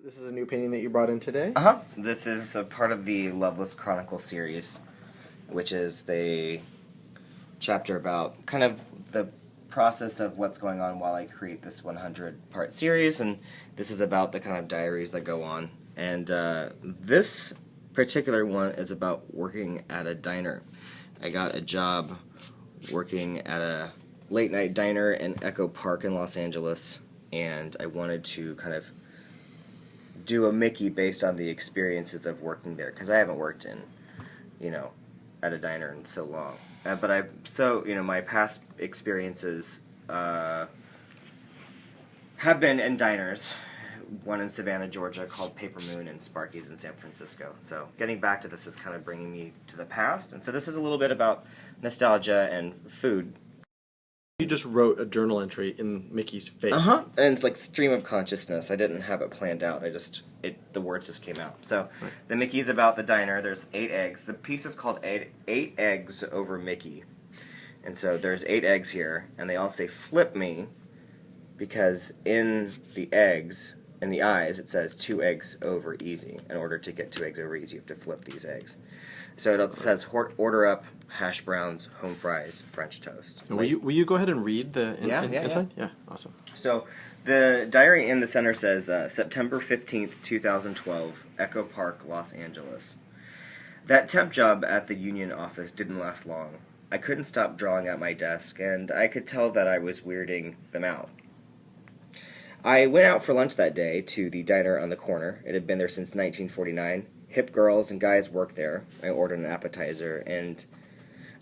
This is a new painting that you brought in today? Uh-huh. This is a part of the Loveless Chronicle series, which is the chapter about kind of the process of what's going on while I create this 100-part series, and this is about the kind of diaries that go on. And this particular one is about working at a diner. I got a job working at a late-night diner in Echo Park in Los Angeles, and I wanted to kind of do a Mickey based on the experiences of working there, because I haven't worked in, at a diner in so long. My past experiences have been in diners. One in Savannah, Georgia, called Paper Moon, and Sparky's in San Francisco. So getting back to this is kind of bringing me to the past, and so this is a little bit about nostalgia and food. You just wrote a journal entry in Mickey's face. And it's like stream of consciousness. I didn't have it planned out. The words just came out. So Right. The Mickey's about the diner. There's 8 eggs. The piece is called eight Eggs Over Mickey. And so there's 8 eggs here, and they all say flip me, because in the eggs, in the eyes, it says 2 eggs over easy. In order to get 2 eggs over easy, you have to flip these eggs. So it says order up hash browns, home fries, French toast. And will you go ahead and read the Yeah. inside? Yeah, awesome. So the diary in the center says September 15th, 2012, Echo Park, Los Angeles. That temp job at the union office didn't last long. I couldn't stop drawing at my desk, and I could tell that I was weirding them out. I went out for lunch that day to the diner on the corner. It had been there since 1949. Hip girls and guys work there. I ordered an appetizer, and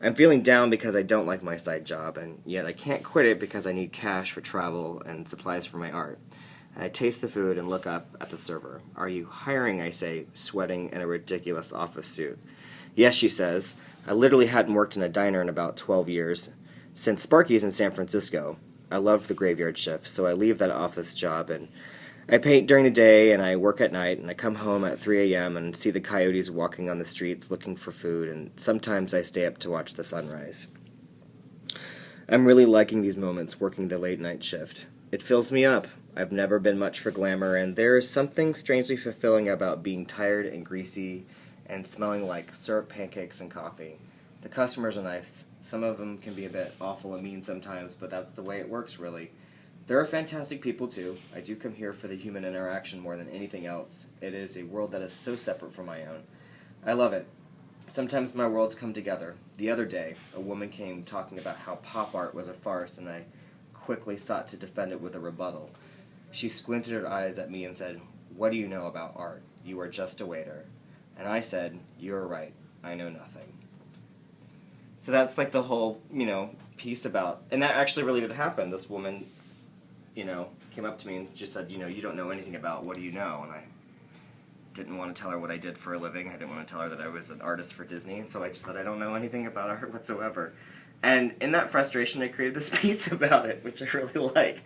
I'm feeling down because I don't like my side job, and yet I can't quit it because I need cash for travel and supplies for my art. And I taste the food and look up at the server. "Are you hiring?" I say, sweating in a ridiculous office suit. "Yes," she says. "I literally hadn't worked in a diner in about 12 years. Since Sparky's in San Francisco. I love the graveyard shift, so I leave that office job and I paint during the day and I work at night, and I come home at 3 a.m. and see the coyotes walking on the streets looking for food, and sometimes I stay up to watch the sunrise. I'm really liking these moments working the late night shift. It fills me up. I've never been much for glamour, and there is something strangely fulfilling about being tired and greasy and smelling like syrup pancakes and coffee. The customers are nice. Some of them can be a bit awful and mean sometimes, but that's the way it works, really. There are fantastic people, too. I do come here for the human interaction more than anything else. It is a world that is so separate from my own. I love it. Sometimes my worlds come together. The other day, a woman came talking about how pop art was a farce, and I quickly sought to defend it with a rebuttal. She squinted her eyes at me and said, "What do you know about art? You are just a waiter." And I said, "You're right. I know nothing." So that's like the whole, piece about, and that actually really did happen. This woman, came up to me and just said, "You don't know anything about, what do you know?" And I didn't want to tell her what I did for a living. I didn't want to tell her that I was an artist for Disney, and so I just said, "I don't know anything about art whatsoever." And in that frustration, I created this piece about it, which I really like.